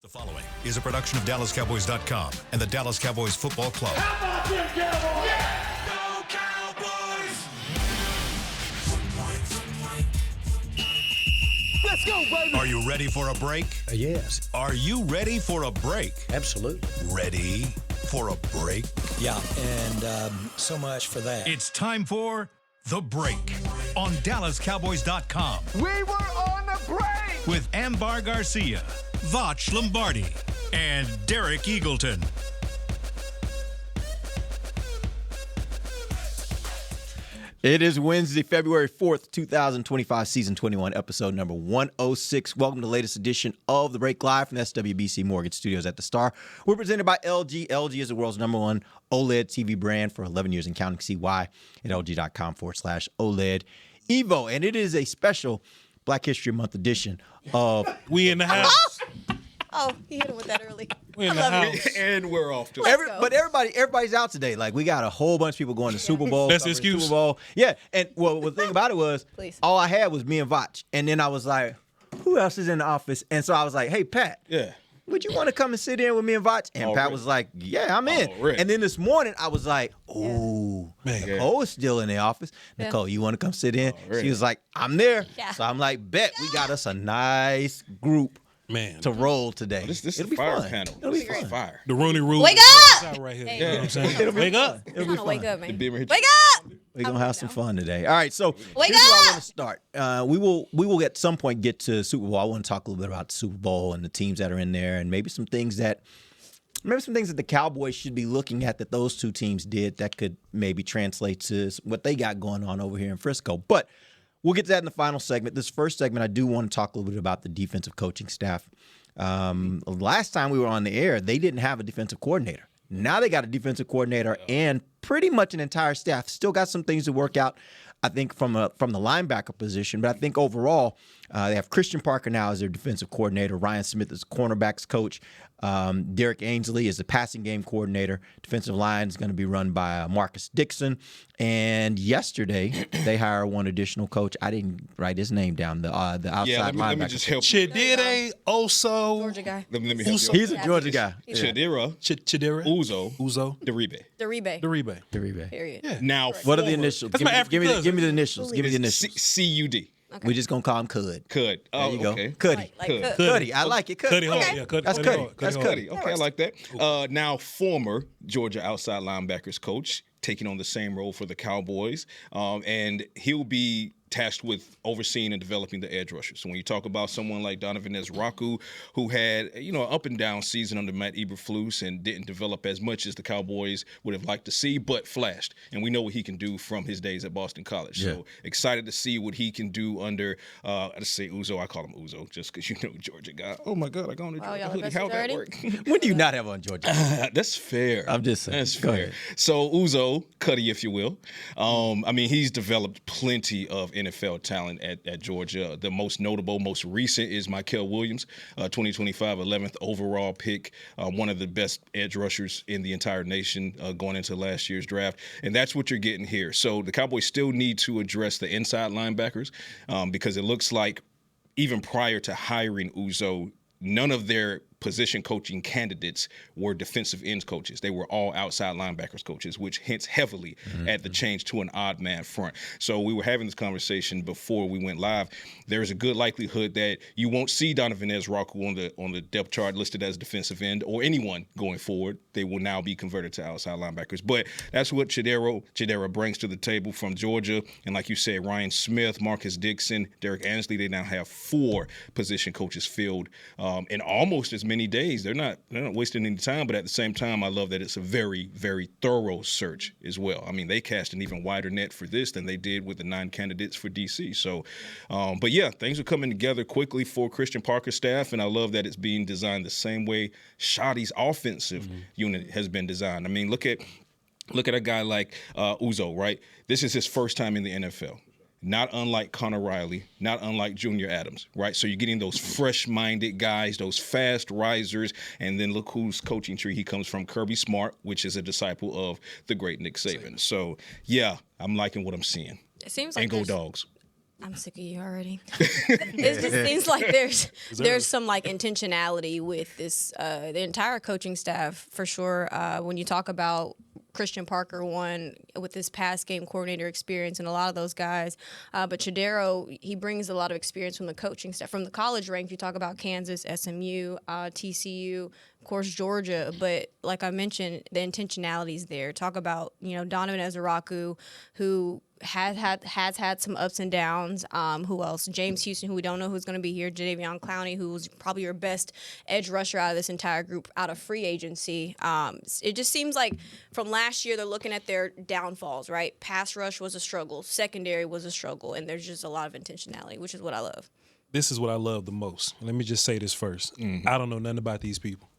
The following is a production of DallasCowboys.com and the Dallas Cowboys Football Club. How about them Cowboys? Yeah! Go Cowboys! Let's go, baby! Are you ready for a break? Yes. Are you ready for a break? Absolutely. Ready for a break? Yeah, and so much for that. It's time for The Break on DallasCowboys.com. We were on the break! With Ambar Garcia, Voch Lombardi, and Derek Eagleton. It is Wednesday, February 4th, 2025, Season 21, Episode number 106. Welcome to the latest edition of The Break Live from SWBC Mortgage Studios at the Star. We're presented by LG. LG is the world's #1 OLED TV brand for 11 years and counting. See why at LG.com/OLED Evo. And it is a special Black History Month edition of We in the house. Oh, he hit him with that early. We in the house. And we're off to But everybody's out today. Like, we got a whole bunch of people going to Super Bowl. That's the covering excuse. Super Bowl. Yeah, and well, the thing about it was, Please. all I had was me and Voch. And then I was like, who else is in the office? And so I was like, hey, Pat. Yeah. Would you want to come and sit in with me and Voch? And Pat was like, yeah, I'm in. Already. And then this morning, I was like, ooh, Man. Nicole is still in the office. Yeah. Nicole, you want to come sit in? Already. She was like, I'm there. Yeah. So I'm like, bet we got us a nice group Man. to roll today. This is It'll a be fire fun. panel. It'll be This is fun. fire. The Rooney Rule. Wake is up! out right here. Hey. You know what I'm saying? It'll be Wake fun. up. It'll Trying be to fun. wake up, man. Be here- Wake up! We're gonna have some fun today. All right, so Wake here's where I up! want to start. We will at some point get to Super Bowl. I want to talk a little bit about the Super Bowl and the teams that are in there, and maybe some things that the Cowboys should be looking at that those two teams did that could maybe translate to what they got going on over here in Frisco. But we'll get to that in the final segment. This first segment, I do want to talk a little bit about the defensive coaching staff. Last time we were on the air, they didn't have a defensive coordinator. Now they got a defensive coordinator and pretty much an entire staff. Still got some things to work out, I think, from the linebacker position. But I think overall, they have Christian Parker now as their defensive coordinator. Ryan Smith is cornerbacks coach. Derek Ainsley is the passing game coordinator. Defensive line is going to be run by Marcus Dixon. And yesterday, they hired one additional coach. I didn't write his name down. The outside Yeah, let linebacker. me just help. Chidire Oso. Georgia guy. Let me help you. He's a Georgia guy. Chidira, Chidire. Uzo, Deribe. Deribe. Deribe. Deribe. Period. Yeah. Now, What are the former- initials? That's my African give me cousin. the initials. Give me the initials. CUD. Okay. We just gonna call him Cud. Could. There Oh, you go. okay. Cuddy. Like Could. Cuddy. I like it. Cuddy Hall. Okay. Yeah, Cuddy. That's Cuddy Cuddy. Hall. That's Hall. Cuddy. Okay, I like that. Now, former Georgia outside linebackers coach taking on the same role for the Cowboys, and he'll be tasked with overseeing and developing the edge rushers. So when you talk about someone like Donovan Ezraku, who had, an up and down season under Matt Eberflus and didn't develop as much as the Cowboys would have liked to see, but flashed. And we know what he can do from his days at Boston College. Yeah. So excited to see what he can do under, I just say Uzo. I call him Uzo just because Georgia guy. Oh my God, I got on the Wow, Georgia y'all hoodie. best How'd that already? work? When do you not have on Georgia? That's fair. I'm just saying. That's Go fair. ahead. So Uzo, Cuddy, if you will. He's developed plenty of NFL talent at Georgia. The most notable, most recent is Michael Williams, 2025 11th overall pick, one of the best edge rushers in the entire nation going into last year's draft. And that's what you're getting here. So the Cowboys still need to address the inside linebackers because it looks like even prior to hiring Uzo, none of their position coaching candidates were defensive ends coaches. They were all outside linebackers coaches, which hints heavily at the change to an odd man front. So we were having this conversation before we went live. There's a good likelihood that you won't see Donovan Ezraku on the depth chart listed as defensive end or anyone going forward. They will now be converted to outside linebackers. But that's what Chidera brings to the table from Georgia. And like you said, Ryan Smith, Marcus Dixon, Derek Ainsley, they now have 4 position coaches filled in almost as many days. They're not wasting any time, but at the same time, I love that it's a very, very thorough search as well. I mean, they cast an even wider net for this than they did with the 9 candidates for DC. So, but yeah, things are coming together quickly for Christian Parker's staff, and I love that it's being designed the same way Shotty's offensive unit has been designed. I mean, look at a guy like Uzo, right? This is his first time in the NFL. Not unlike Connor Riley, not unlike Junior Adams, right? So you're getting those fresh-minded guys, those fast risers, and then look whose coaching tree he comes from, Kirby Smart, which is a disciple of the great Nick Saban. So, yeah, I'm liking what I'm seeing. It seems And like go there's- Dogs. I'm sick of you already. It just seems like there's some like intentionality with this the entire coaching staff for sure. When you talk about Christian Parker won with his past game coordinator experience and a lot of those guys. But Chidero, he brings a lot of experience from the coaching staff. From the college ranks, you talk about Kansas, SMU, TCU, of course, Georgia. But like I mentioned, the intentionality is there. Talk about, Donovan Ezeraku, who has had some ups and downs. Who else? James Houston, who we don't know who's going to be here. Jadeveon Clowney, who's probably your best edge rusher out of this entire group out of free agency. It just seems like from last year they're looking at their downfalls, right? Pass rush was a struggle. Secondary was a struggle. And there's just a lot of intentionality, which is what I love. This is what I love the most. Let me just say this first. I don't know nothing about these people.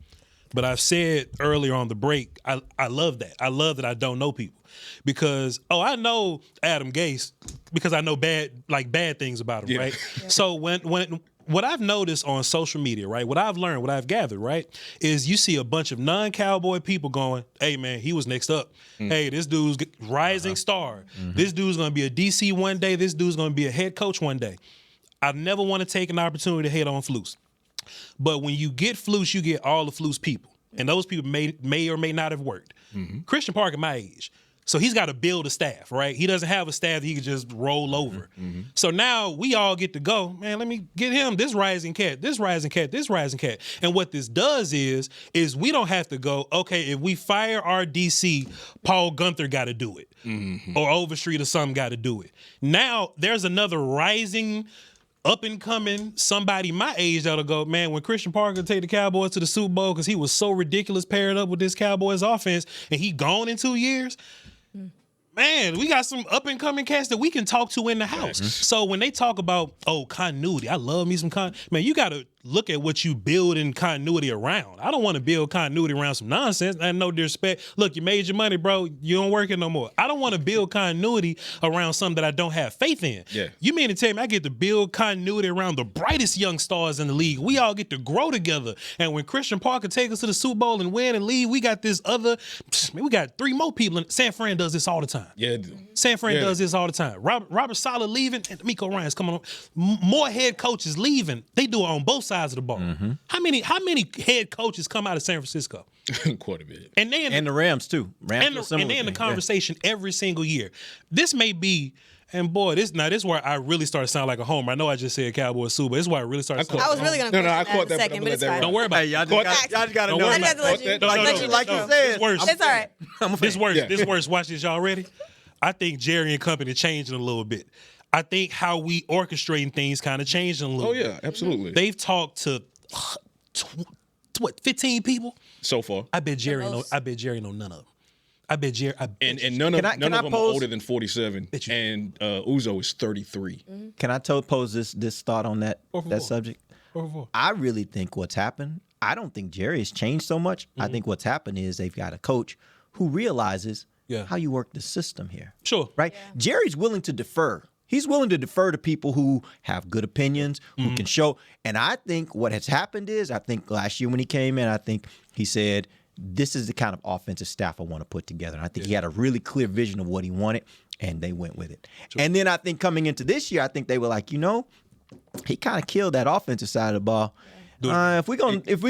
But I've said earlier on the break, I love that. I love that I don't know people. Because, I know Adam Gase because I know bad things about him, right? Yeah. So when what I've noticed on social media, right, what I've learned, what I've gathered, right, is you see a bunch of non-Cowboy people going, hey, man, he was next up. Hey, this dude's rising star. This dude's going to be a DC one day. This dude's going to be a head coach one day. I never want to take an opportunity to hate on Flus. But when you get Flus, you get all the Flus people. And those people may or may not have worked. Christian Parker, my age. So he's got to build a staff, right? He doesn't have a staff that he can just roll over. So now we all get to go, man, let me get him this rising cat, this rising cat, this rising cat. And what this does is we don't have to go, okay, if we fire our DC, Paul Gunther got to do it. Or Overstreet or something got to do it. Now there's another rising up-and-coming somebody my age that'll go, man, when Christian Parker take the Cowboys to the Super Bowl because he was so ridiculous paired up with this Cowboys offense and he gone in 2 years, man, we got some up-and-coming cats that we can talk to in the house. So when they talk about, continuity, I love me some man, you got to look at what you build in continuity around. I don't want to build continuity around some nonsense. I no disrespect. Look, you made your money, bro. You don't work it no more. I don't want to build continuity around something that I don't have faith in. Yeah. You mean to tell me I get to build continuity around the brightest young stars in the league? We all get to grow together. And when Christian Parker take us to the Super Bowl and win and leave, we got this other, we got 3 more people. San Fran does this all the time. Yeah. San Fran does this all the time. Robert Saleh leaving and Miko Ryan's coming on. More head coaches leaving. They do it on both sides of the ball. How many head coaches come out of San Francisco? Quite a bit. And the Rams too. And they're in the conversation every single year. This may be, and boy, this is where I really start to sound like a homer. I know I just said Cowboys Super, but this is where I really started to sound I was really going to I caught that second, but it's fine. Don't worry about it. Y'all just got to know. Like you said. It's worse. It's all right. This worse. Watch this, y'all ready? I think Jerry and company changing a little bit. I think how we orchestrating things kind of changing a little bit. Oh, yeah, absolutely. They've talked to, 15 people? So far. I bet Jerry know none of them. I bet Jerry. And none of them are older than 47. And Uzo is 33. Can I pose this thought on that subject? I really think what's happened, I don't think Jerry has changed so much. I think what's happened is they've got a coach who realizes how you work the system here. Sure. Right? Yeah. Jerry's willing to defer. He's willing to defer to people who have good opinions, who can show. And I think what has happened is, I think last year when he came in, I think he said, this is the kind of offensive staff I want to put together. And I think he had a really clear vision of what he wanted, and they went with it. Sure. And then I think coming into this year, I think they were like, he kind of killed that offensive side of the ball. If we're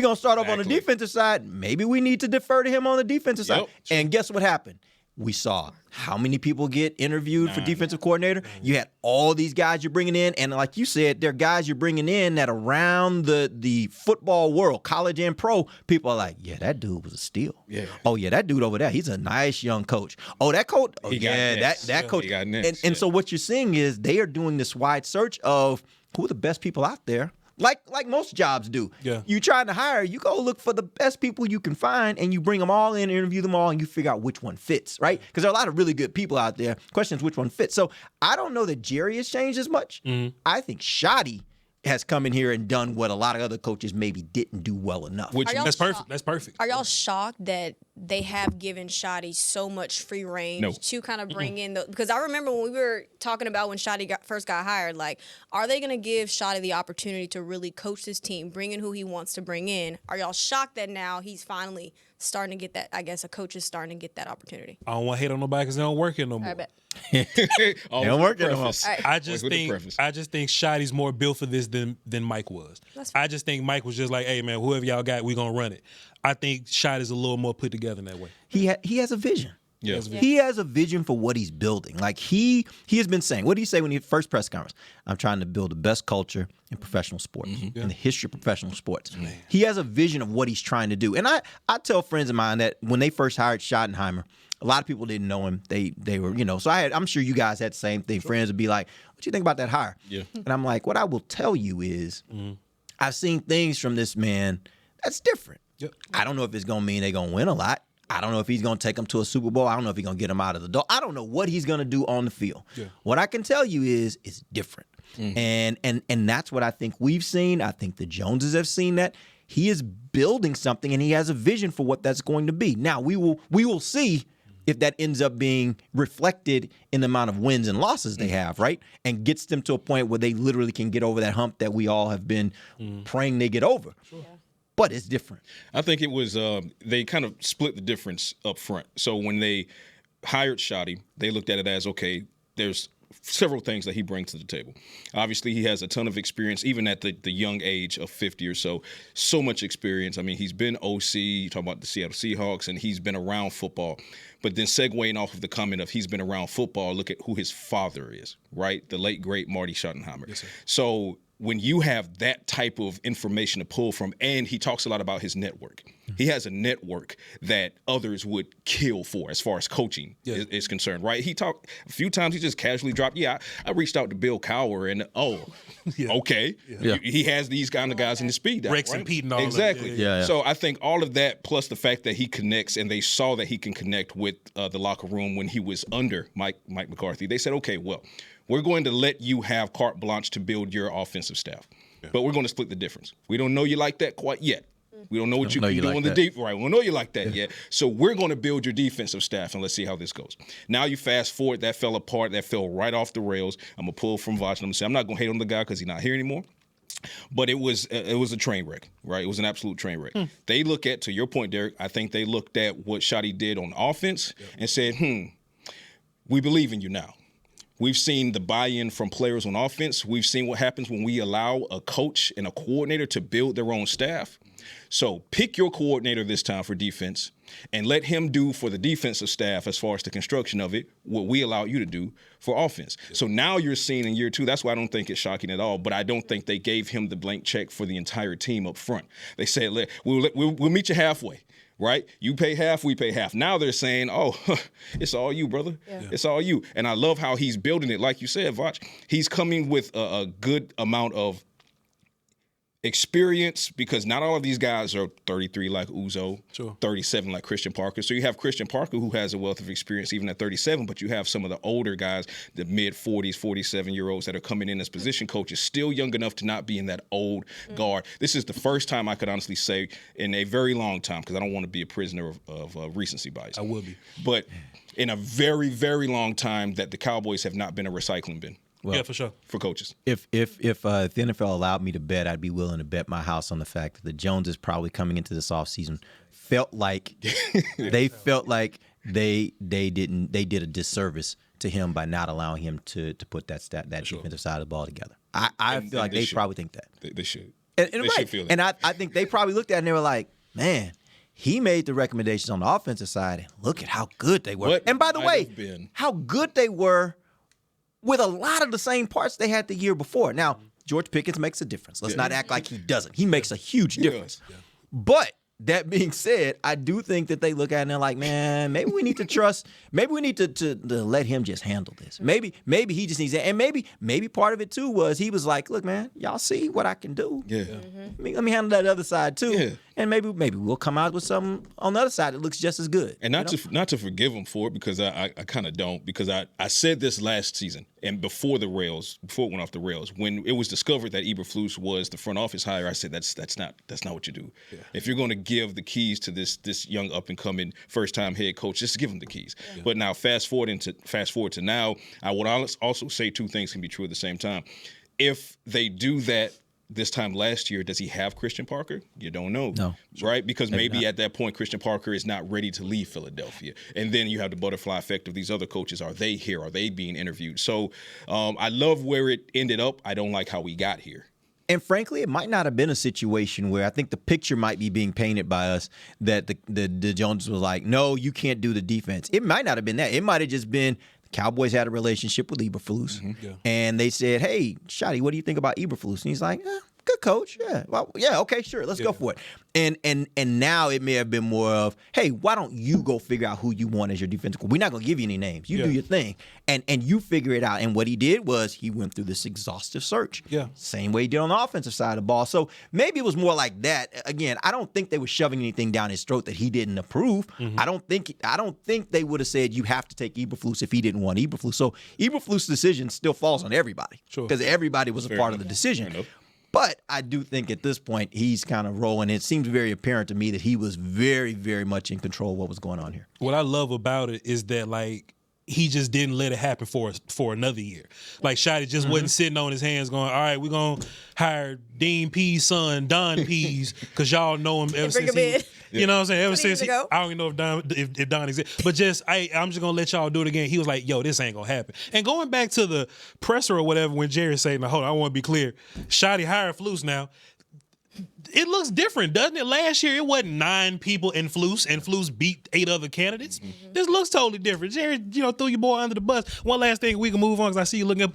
gonna start off on the defensive side, maybe we need to defer to him on the defensive side. And guess what happened? We saw how many people get interviewed for defensive coordinator. You had all these guys you're bringing in, and like you said, they're guys you're bringing in that around the football world, college and pro, people are like, yeah, that dude was a steal. Yeah. Oh yeah, that dude over there, he's a nice young coach. Oh, that coach. Oh yeah, that coach. He got next. And so what you're seeing is they are doing this wide search of who are the best people out there. Like most jobs do. Yeah. You trying to hire, you go look for the best people you can find, and you bring them all in, interview them all, and you figure out which one fits, right? Because there are a lot of really good people out there. Question is which one fits. So I don't know that Jerry has changed as much. I think Shotty has come in here and done what a lot of other coaches maybe didn't do well enough. That's perfect. That's perfect. Are y'all shocked that they have given Shotty so much free range No. to kind of bring in because I remember when we were talking about when Shotty first got hired, like, are they going to give Shotty the opportunity to really coach this team, bring in who he wants to bring in? Are y'all shocked that now he's finally starting to get that? I guess a coach is starting to get that opportunity. I don't want to hate on nobody because they don't work here no more. I bet. They don't work in the house. I just think Shotty's more built for this than Mike was. I just think Mike was just like, hey man, whoever y'all got, we gonna run it. I think Shotty's a little more put together in that way. He has a vision. Yeah. He has a vision for what he's building. Like he has been saying. What did he say when he first press conference? I'm trying to build the best culture in professional sports, in the history of professional sports. Man. He has a vision of what he's trying to do. And I tell friends of mine that when they first hired Shottenheimer, a lot of people didn't know him. They were, so I'm sure you guys had the same thing. Sure. Friends would be like, what you think about that hire? Yeah. And I'm like, what I will tell you is I've seen things from this man that's different. Yep. I don't know if it's going to mean they're going to win a lot. I don't know if he's going to take them to a Super Bowl. I don't know if he's going to get them out of the door. I don't know what he's going to do on the field. Yeah. What I can tell you is it's different. And that's what I think we've seen. I think the Joneses have seen that. He is building something, and he has a vision for what that's going to be. Now, we will see if that ends up being reflected in the amount of wins and losses they have, right? And gets them to a point where they literally can get over that hump that we all have been praying they get over. Sure. Yeah. But it's different. I think it was they kind of split the difference up front. So when they hired Shotty, they looked at it as, okay, there's several things that he brings to the table. Obviously, he has a ton of experience, even at the young age of 50 or so. So much experience. I mean, he's been OC, you talk about the Seattle Seahawks, and he's been around football. But then segueing off of the comment of he's been around football, look at who his father is, right? The late, great Marty Schottenheimer. Yes, sir. So when you have that type of information to pull from, and he talks a lot about his network. He has a network that others would kill for as far as coaching is concerned, right? He talked a few times, he just casually dropped, I reached out to Bill Cowher, and okay. Yeah. He has these kind of guys in the speed dial, Rex right? and Pete and all exactly. that. Yeah. So I think all of that, plus the fact that he connects, and they saw that he can connect with the locker room when he was under Mike McCarthy, they said, okay, well, we're going to let you have carte blanche to build your offensive staff. Yeah. But we're going to split the difference. We don't know you like that quite yet. We don't know what you can do on the deep. Right, we don't know you like that yet. So we're going to build your defensive staff, and let's see how this goes. Now you fast forward, that fell apart. That fell right off the rails. I'm going to pull from Voch. I'm going to say I'm not going to hate on the guy because he's not here anymore. But it was a train wreck, right? It was an absolute train wreck. They look at, to your point, Derek, I think they looked at what Shotty did on offense and said, we believe in you now. We've seen the buy-in from players on offense. We've seen what happens when we allow a coach and a coordinator to build their own staff. So pick your coordinator this time for defense and let him do for the defensive staff as far as the construction of it what we allow you to do for offense. Yeah. So now you're seeing in year two, that's why I don't think it's shocking at all, but I don't think they gave him the blank check for the entire team up front. They said, we'll meet you halfway. Right? You pay half, we pay half. Now they're saying, it's all you, brother. Yeah. It's all you. And I love how he's building it. Like you said, Voch, he's coming with a good amount of experience because not all of these guys are 33 like Uzo, 37 like Christian Parker. So you have Christian Parker who has a wealth of experience even at 37, but you have some of the older guys, the mid-40s, 47-year-olds that are coming in as position coaches, still young enough to not be in that old guard. This is the first time I could honestly say in a very long time, because I don't want to be a prisoner of recency bias. I will be. But in a very, very long time that the Cowboys have not been a recycling bin. Well, yeah, for sure. For coaches. If the NFL allowed me to bet, I'd be willing to bet my house on the fact that the Joneses probably coming into this offseason felt like they did a disservice to him by not allowing him to put that defensive side of the ball together. I feel like they probably think that. They should. And they should feel that. And I think they probably looked at it and they were like, man, he made the recommendations on the offensive side, and look at how good they were. And by the way, how good they were with a lot of the same parts they had the year before. Now, George Pickens makes a difference. Let's not act like he doesn't. He makes a huge difference. Yeah. But that being said, I do think that they look at it and they're like, man, maybe we need to trust. Maybe we need to let him just handle this. Maybe he just needs that. And maybe part of it too was he was like, look, man, y'all see what I can do. Yeah. Let me handle that other side too. Yeah. and maybe we'll come out with something on the other side that looks just as good. And not to forgive him for it, because I kind of don't, because I said this last season and before it went off the rails, when it was discovered that Eberflus was the front office hire, I said that's not what you do. Yeah. If you're going to give the keys to this young up and coming first time head coach, just give him the keys. Yeah. But now fast forward to now, I would also say two things can be true at the same time. If they do that this time last year, does he have Christian Parker? You don't know. No. Right? Because maybe at that point, Christian Parker is not ready to leave Philadelphia. And then you have the butterfly effect of these other coaches. Are they here? Are they being interviewed? So I love where it ended up. I don't like how we got here. And frankly, it might not have been a situation where I think the picture might be being painted by us that the Jones was like, no, you can't do the defense. It might not have been that. It might have just been Cowboys had a relationship with Eberflus, and they said, hey, Shotty, what do you think about Eberflus? And he's like, good coach. Yeah. Well, yeah, okay, sure. Let's go for it. And now it may have been more of, hey, why don't you go figure out who you want as your defensive coach? We're not going to give you any names. You do your thing. And you figure it out. And what he did was he went through this exhaustive search. Yeah. Same way he did on the offensive side of the ball. So maybe it was more like that. Again, I don't think they were shoving anything down his throat that he didn't approve. Mm-hmm. I don't think they would have said you have to take Eberflus if he didn't want Eberflus. So Eberflus' decision still falls on everybody. Sure. Because everybody was a part of the decision. But I do think at this point he's kind of rolling. It seems very apparent to me that he was very, very much in control of what was going on here. What I love about it is that, like, he just didn't let it happen for another year. Like, Shotty just wasn't sitting on his hands going, all right, we're going to hire Dean P's son, Don P's, because y'all know him ever since you know what I'm saying? Ever since I don't even know if Don exists. But I'm just going to let y'all do it again. He was like, yo, this ain't going to happen. And going back to the presser or whatever when Jerry said, now, hold on, I want to be clear. Shotty hired Flus now. It looks different, doesn't it? Last year, it wasn't 9 people in Flus, and Flus beat 8 other candidates. Mm-hmm. This looks totally different. Jerry, threw your boy under the bus. One last thing, we can move on, because I see you looking up,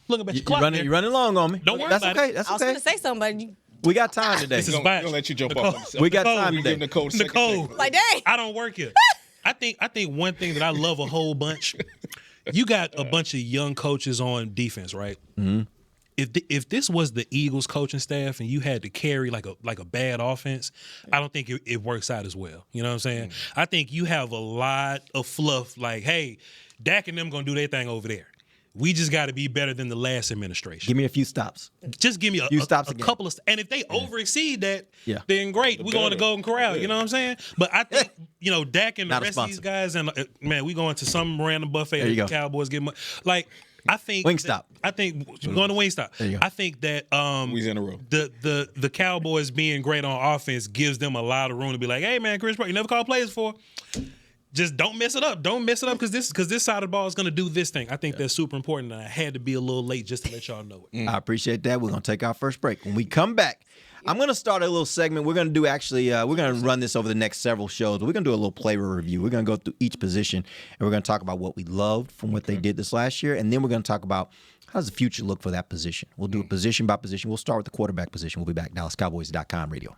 looking at your clock. You're running long on me. Don't worry about it. That's okay. I was going to say something, but we got time today. We're going to let you jump off. We got time today. Nicole. Like, dang. I don't work here. I think one thing that I love a whole bunch, you got a bunch of young coaches on defense, right? Mm-hmm. If this was the Eagles coaching staff and you had to carry like a bad offense, I don't think it works out as well. You know what I'm saying? I think you have a lot of fluff like, hey, Dak and them going to do their thing over there. We just got to be better than the last administration. Give me a few stops. Just give me a couple of – and if they overexceed that, then great. We're going to Golden Corral. You know what I'm saying? But I think, Dak and the rest of these guys, and man, we going to some random buffet that the Cowboys get money. Like – I think Wingstop. I think going to Wingstop. I think that the Cowboys being great on offense gives them a lot of room to be like, hey man, Chris, you never called plays before. Just don't mess it up. Don't mess it up because this side of the ball is going to do this thing. I think that's super important, and I had to be a little late just to let y'all know it. I appreciate that. We're going to take our first break. When we come back, I'm going to start a little segment. We're going to do we're going to run this over the next several shows. We're going to do a little player review. We're going to go through each position, and we're going to talk about what we loved from what they did this last year, and then we're going to talk about how does the future look for that position. We'll do it position by position. We'll start with the quarterback position. We'll be back. DallasCowboys.com radio.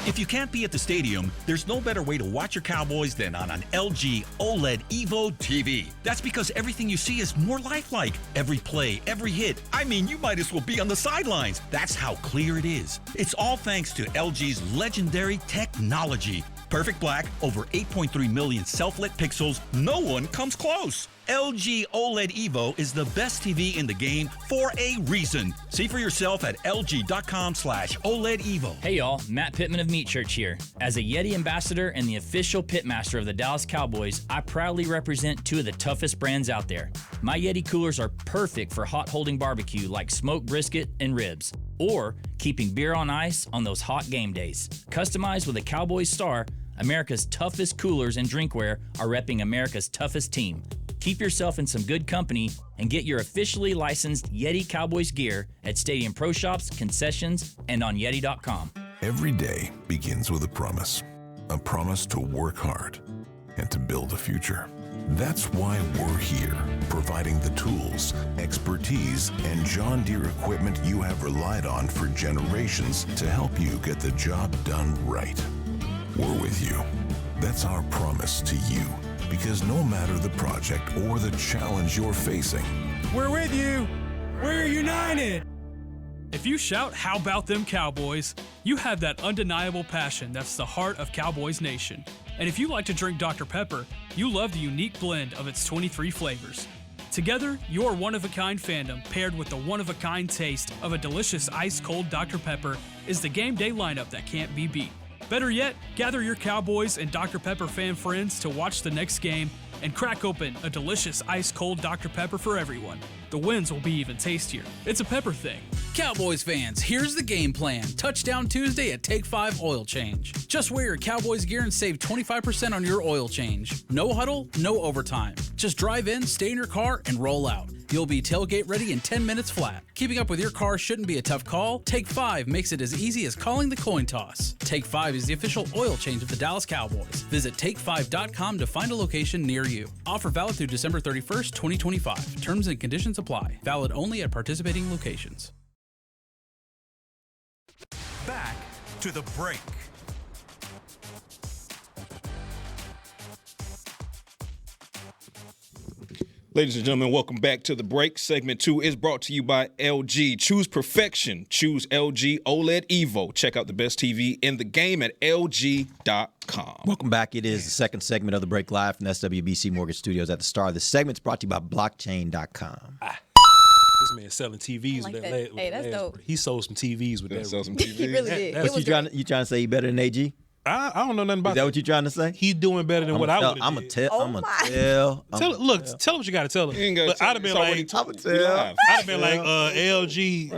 If you can't be at the stadium, there's no better way to watch your Cowboys than on an LG OLED Evo TV. That's because everything you see is more lifelike. Every play, every hit. I mean, you might as well be on the sidelines. That's how clear it is. It's all thanks to LG's legendary technology. Perfect black, over 8.3 million self-lit pixels. No one comes close. LG OLED Evo is the best TV in the game for a reason. See for yourself at lg.com/OLED Evo. Hey y'all, Matt Pittman of Meat Church here. As a Yeti ambassador and the official pitmaster of the Dallas Cowboys, I proudly represent 2 of the toughest brands out there. My Yeti coolers are perfect for hot holding barbecue like smoked brisket and ribs, or keeping beer on ice on those hot game days. Customized with a Cowboys star, America's toughest coolers and drinkware are repping America's toughest team. Keep yourself in some good company and get your officially licensed Yeti Cowboys gear at Stadium Pro Shops, concessions, and on Yeti.com. Every day begins with a promise to work hard and to build a future. That's why we're here, providing the tools, expertise, and John Deere equipment you have relied on for generations to help you get the job done right. We're with you. That's our promise to you. Because no matter the project or the challenge you're facing, we're with you. We're united. If you shout, "How about them Cowboys?" you have that undeniable passion that's the heart of Cowboys Nation. And if you like to drink Dr. Pepper, you love the unique blend of its 23 flavors. Together, your one-of-a-kind fandom paired with the one-of-a-kind taste of a delicious ice-cold Dr. Pepper is the game day lineup that can't be beat. Better yet, gather your Cowboys and Dr. Pepper fan friends to watch the next game and crack open a delicious ice-cold Dr. Pepper for everyone. The wins will be even tastier. It's a pepper thing. Cowboys fans, here's the game plan. Touchdown Tuesday at Take 5 Oil Change. Just wear your Cowboys gear and save 25% on your oil change. No huddle, no overtime. Just drive in, stay in your car, and roll out. You'll be tailgate ready in 10 minutes flat. Keeping up with your car shouldn't be a tough call. Take 5 makes it as easy as calling the coin toss. Take 5 is the official oil change of the Dallas Cowboys. Visit take5.com to find a location near you. Offer valid through December 31st, 2025. Terms and conditions apply. Valid only at participating locations. Back to the break. Ladies and gentlemen, welcome back to the break. Segment 2 is brought to you by LG. Choose perfection. Choose LG OLED Evo. Check out the best TV in the game at LG.com. Welcome back. It is the second segment of the break live from SWBC Mortgage Studios at the Star. The segment's brought to you by blockchain.com. This man selling TVs like with that. that. Hey, that's dope. He sold some TVs with that. Sell some TVs. He really did. That's It was You trying to say you better than AG? I don't know nothing about Is that what you trying to say? He's doing better than what I would have I'm did. a tell. Oh I'm a my. tell. Tell him what you got to tell him. You ain't gotta But tell I'd have me. been It's already like, told. I'ma tell. Live. I'd have been like LG.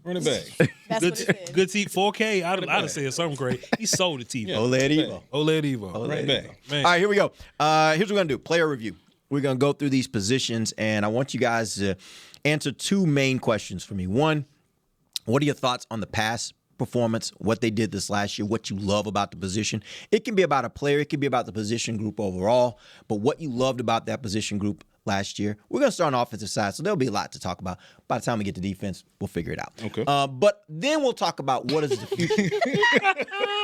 Run it back. That's what it said. Good TV, 4K. I'd have said something great. He sold the TV. OLED Evo. OLED Evo. Run it back. Man. All right, here we go. Here's what we're going to do. Player review. We're going to go through these positions, and I want you guys to answer two main questions for me. One, what are your thoughts on the pass performance, what they did this last year, what you love about the position? It can be about a player. It can be about the position group overall, but what you loved about that position group last year. We're going to start on the offensive side, so there'll be a lot to talk about. By the time we get to defense, we'll figure it out. Okay. But then we'll talk about what is the future.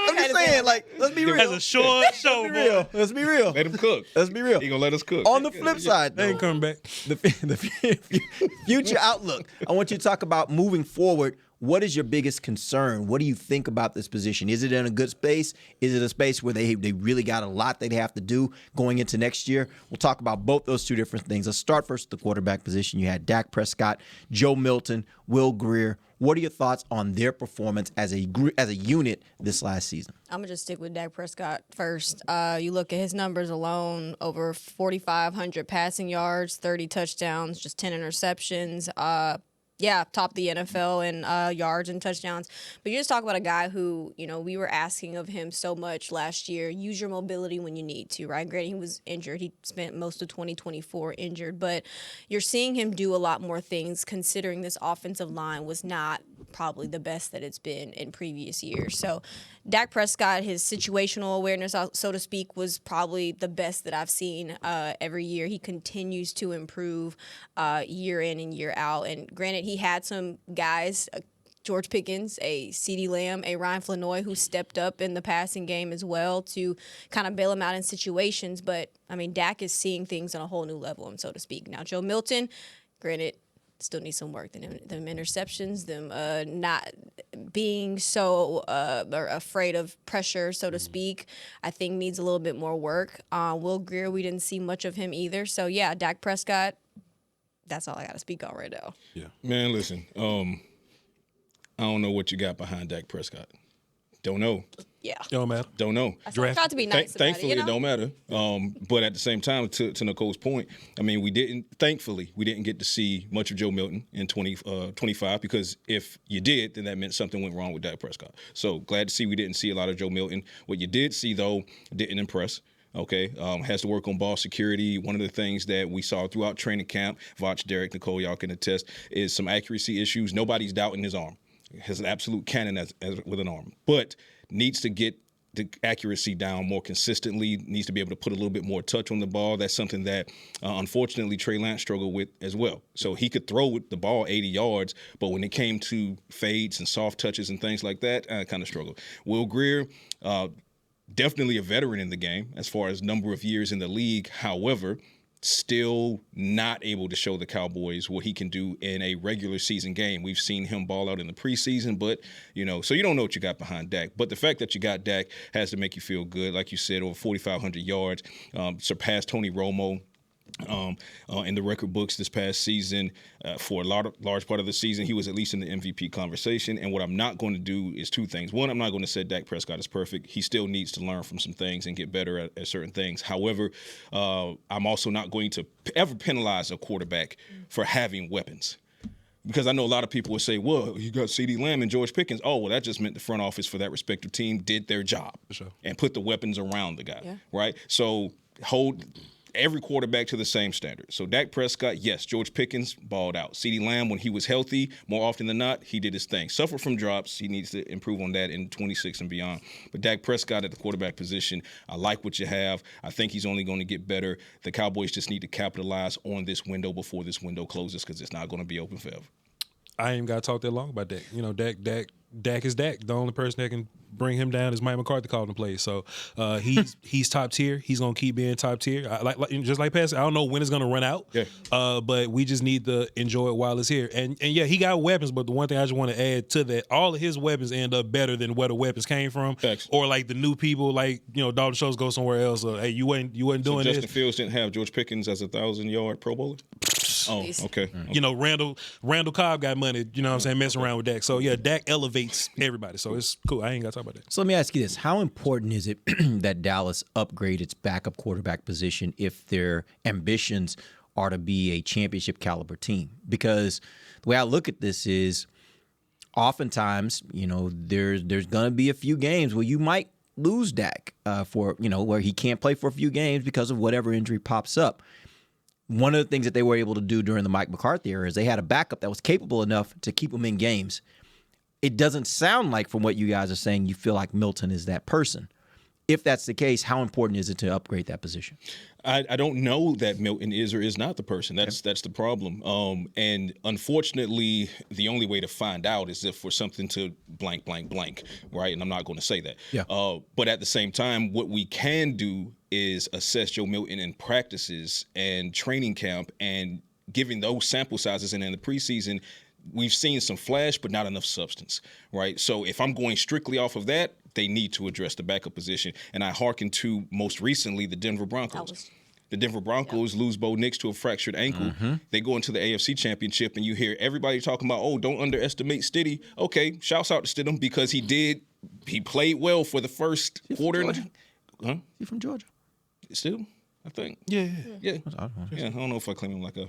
I'm just saying, like, let's be real. That's a short show, Let's be real. boy. Let's be real. Let him cook. Let's be real. He gonna let us cook. On the flip side, They though, ain't coming back. the future outlook. I want you to talk about moving forward. What is your biggest concern? What do you think about this position? Is it in a good space? Is it a space where they really got a lot they'd have to do going into next year? We'll talk about both those two different things. Let's start first with the quarterback position. You had Dak Prescott, Joe Milton, Will Grier. What are your thoughts on their performance as a unit this last season? I'm going to just stick with Dak Prescott first. You look at his numbers alone, over 4,500 passing yards, 30 touchdowns, just 10 interceptions. Top the NFL in yards and touchdowns. But you just talk about a guy who, we were asking of him so much last year. Use your mobility when you need to, right? Granted, he was injured. He spent most of 2024 injured. But you're seeing him do a lot more things, considering this offensive line was not probably the best that it's been in previous years. So Dak Prescott, his situational awareness, so to speak, was probably the best that I've seen every year. He continues to improve year in and year out. And granted, he had some guys, George Pickens, a CeeDee Lamb, a Ryan Flanoy, who stepped up in the passing game as well to kind of bail him out in situations. But, Dak is seeing things on a whole new level, so to speak. Now, Joe Milton, granted, still needs some work. Them interceptions, them not being so or afraid of pressure, so to speak, I think needs a little bit more work. Will Grier, we didn't see much of him either. So, yeah, Dak Prescott, that's all I got to speak on right now. Yeah. Man, listen, I don't know what you got behind Dak Prescott. Don't know. Yeah. Don't matter. Don't know. I tried to be nice about Thankfully, it, it don't matter. But at the same time, to Nicole's point, we didn't get to see much of Joe Milton in 2025 because if you did, then that meant something went wrong with Dak Prescott. So glad to see we didn't see a lot of Joe Milton. What you did see, though, didn't impress. Okay, has to work on ball security. One of the things that we saw throughout training camp, Voch, Derek, Nicole, y'all can attest, is some accuracy issues. Nobody's doubting his arm. Has an absolute cannon as with an arm, but needs to get the accuracy down more consistently, needs to be able to put a little bit more touch on the ball. That's something that, unfortunately, Trey Lance struggled with as well. So he could throw the ball 80 yards, but when it came to fades and soft touches and things like that, kind of struggled. Will Grier, definitely a veteran in the game as far as number of years in the league. However, still not able to show the Cowboys what he can do in a regular season game. We've seen him ball out in the preseason, but, so you don't know what you got behind Dak. But the fact that you got Dak has to make you feel good. Like you said, over 4,500 yards, surpassed Tony Romo in the record books this past season. For a large part of the season, he was at least in the MVP conversation. And what I'm not going to do is two things. One, I'm not going to say Dak Prescott is perfect. He still needs to learn from some things and get better at certain things. However, I'm also not going to ever penalize a quarterback for having weapons. Because I know a lot of people will say, well, you got CeeDee Lamb and George Pickens. Oh, well, that just meant the front office for that respective team did their job and put the weapons around the guy, right? So hold every quarterback to the same standard. So Dak Prescott, yes, George Pickens balled out. CeeDee Lamb, when he was healthy, more often than not, he did his thing. Suffered from drops. He needs to improve on that in 26 and beyond. But Dak Prescott at the quarterback position, I like what you have. I think he's only going to get better. The Cowboys just need to capitalize on this window before this window closes because it's not going to be open forever. I ain't got to talk that long about Dak. Dak is Dak. The only person that can bring him down is Mike McCarthy calling the plays. So he's top tier. He's gonna keep being top tier. Just like Pastor, I don't know when it's gonna run out. But we just need to enjoy it while it's here. And yeah, he got weapons. But the one thing I just want to add to that, all of his weapons end up better than where the weapons came from. Thanks. Or like the new people, like Dalton Schultz go somewhere else. Hey, you wasn't doing Justin this. Fields didn't have George Pickens as a 1,000-yard Pro Bowler. Oh, okay. Randall Cobb got money, messing around with Dak. So, yeah, Dak elevates everybody. So, it's cool. I ain't got to talk about that. So, let me ask you this. How important is it that Dallas upgrade its backup quarterback position if their ambitions are to be a championship caliber team? Because the way I look at this is oftentimes, there's going to be a few games where you might lose Dak where he can't play for a few games because of whatever injury pops up. One of the things that they were able to do during the Mike McCarthy era is they had a backup that was capable enough to keep him in games. It doesn't sound like, from what you guys are saying, you feel like Milton is that person. If that's the case, how important is it to upgrade that position? I don't know that Milton is or is not the person. That's the problem. And unfortunately, the only way to find out is if for something to blank, blank, blank, right? And I'm not going to say that. Yeah. But at the same time, what we can do is assess Joe Milton in practices and training camp and giving those sample sizes. And in the preseason, we've seen some flash, but not enough substance, right? So if I'm going strictly off of that, they need to address the backup position. And I hearken to, most recently, the Denver Broncos. The Denver Broncos lose Bo Nix to a fractured ankle. They go into the AFC Championship, and you hear everybody talking about, oh, don't underestimate Stidham. Okay, shouts out to Stidham because he played well for the first quarter. Huh? He's from Georgia. Stidham? I think. Yeah. I don't know if I claim him like a.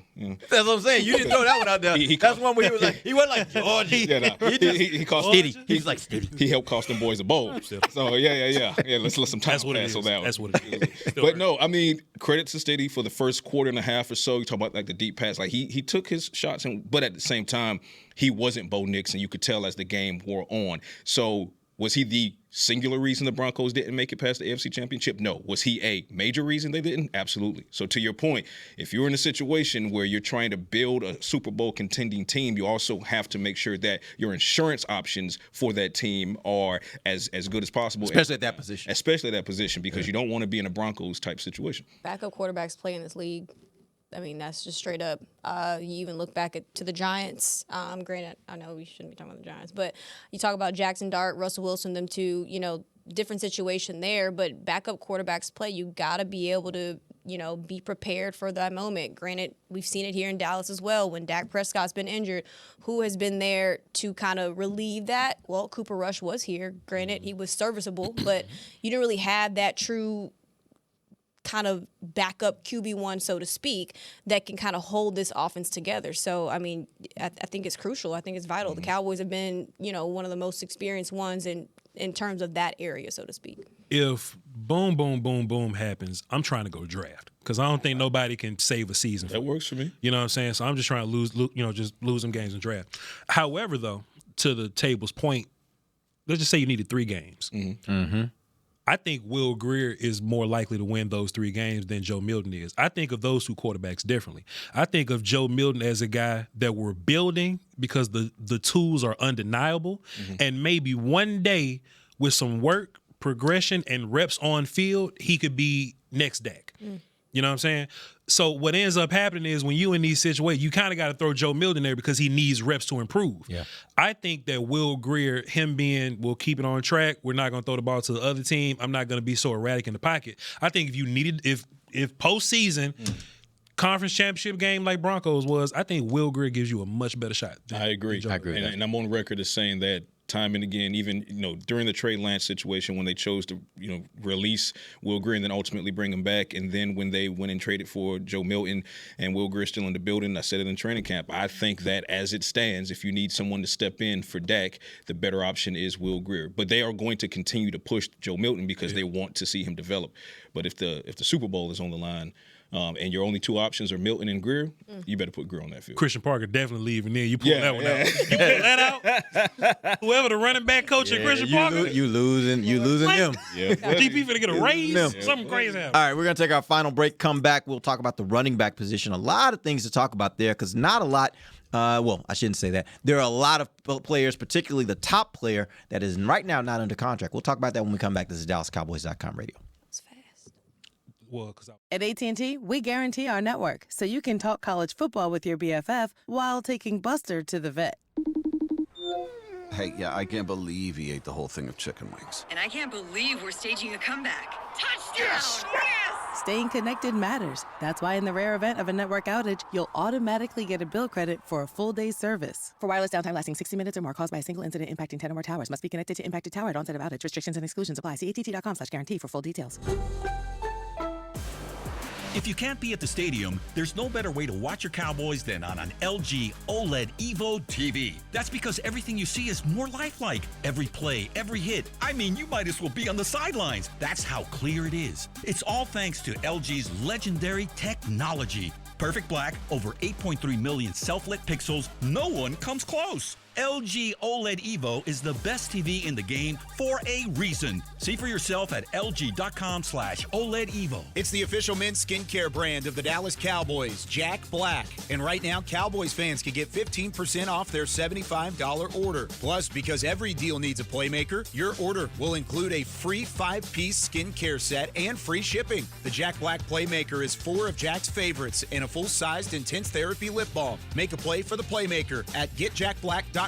That's what I'm saying. You didn't throw that one out there. That's one where he was like, he wasn't like Georgia. He cost Stiddy. He was like Stiddy. He helped cost them boys a bowl. So yeah. Let's let some time pass on that one. That's what it is. But no, I mean, credit to Stiddy for the first quarter and a half or so. You talk about like the deep pass. Like he took his shots, but at the same time, he wasn't Bo Nix, and you could tell as the game wore on. So was he the singular reason the Broncos didn't make it past the AFC Championship? No. Was he a major reason they didn't? Absolutely. So to your point, if you're in a situation where you're trying to build a Super Bowl contending team, you also have to make sure that your insurance options for that team are as good as possible. Especially at that position. Especially at that position, because you don't want to be in a Broncos type situation. Backup quarterbacks play in this league. I mean, that's just straight up. You even look back to the Giants. Granted, I know we shouldn't be talking about the Giants, but you talk about Jackson Dart, Russell Wilson, them two, different situation there. But backup quarterbacks play. You got to be able to, be prepared for that moment. Granted, we've seen it here in Dallas as well. When Dak Prescott's been injured, who has been there to kind of relieve that? Well, Cooper Rush was here. Granted, he was serviceable, but you didn't really have that true kind of backup QB1, so to speak, that can kind of hold this offense together. So, I mean, I think it's crucial. I think it's vital. The Cowboys have been, one of the most experienced ones in terms of that area, so to speak. If boom, boom, boom, boom happens, I'm trying to go draft because I don't think nobody can save a season. That works for me. You know what I'm saying? So I'm just trying to just lose some games and draft. However, though, to the table's point, let's just say you needed 3 games. I think Will Grier is more likely to win those 3 games than Joe Milton is. I think of those 2 quarterbacks differently. I think of Joe Milton as a guy that we're building because the tools are undeniable, and maybe one day with some work, progression, and reps on field, he could be next Dak. You know what I'm saying? So what ends up happening is when you in these situations, you kind of got to throw Joe Milton there because he needs reps to improve. Yeah. I think that Will Grier, him being, we'll keep it on track. We're not going to throw the ball to the other team. I'm not going to be so erratic in the pocket. I think if you needed, if postseason conference championship game like Broncos was, I think Will Grier gives you a much better shot. I agree. And I'm on record as saying that time and again, even during the Trey Lance situation when they chose to release Will Grier and then ultimately bring him back, and then when they went and traded for Joe Milton and Will Grier still in the building, I said it in training camp. I think that as it stands, if you need someone to step in for Dak, the better option is Will Grier. But they are going to continue to push Joe Milton because they want to see him develop. But if the Super Bowl is on the line, and your only two options are Milton and Grier, you better put Grier on that field. Christian Parker definitely leaving there. You pull that one out. You pull that out. Whoever the running back coach at Christian Parker. You losing them. Yeah. GP finna get a raise. Something crazy happened. All right, we're going to take our final break. Come back. We'll talk about the running back position. A lot of things to talk about there because not a lot. Well, I shouldn't say that. There are a lot of players, particularly the top player, that is right now not under contract. We'll talk about that when we come back. This is DallasCowboys.com radio. At AT&T, we guarantee our network so you can talk college football with your BFF while taking Buster to the vet. Hey, yeah, I can't believe he ate the whole thing of chicken wings. And I can't believe we're staging a comeback. Touchdown! Yes! Staying connected matters. That's why in the rare event of a network outage, you'll automatically get a bill credit for a full day's service. For wireless downtime lasting 60 minutes or more caused by a single incident impacting 10 or more towers, must be connected to impacted tower at onset of outage. Restrictions and exclusions apply. See att.com/guarantee for full details. If you can't be at the stadium, there's no better way to watch your Cowboys than on an LG OLED Evo TV. That's because everything you see is more lifelike. Every play, every hit. I mean, you might as well be on the sidelines. That's how clear it is. It's all thanks to LG's legendary technology. Perfect black, over 8.3 million self-lit pixels. No one comes close. LG OLED Evo is the best TV in the game for a reason. See for yourself at lg.com/OLED Evo. It's the official men's skincare brand of the Dallas Cowboys, Jack Black. And right now, Cowboys fans can get 15% off their $75 order. Plus, because every deal needs a playmaker, your order will include a free 5-piece skincare set and free shipping. The Jack Black Playmaker is 4 of Jack's favorites and a full-sized intense therapy lip balm. Make a play for the playmaker at getjackblack.com/Cowboys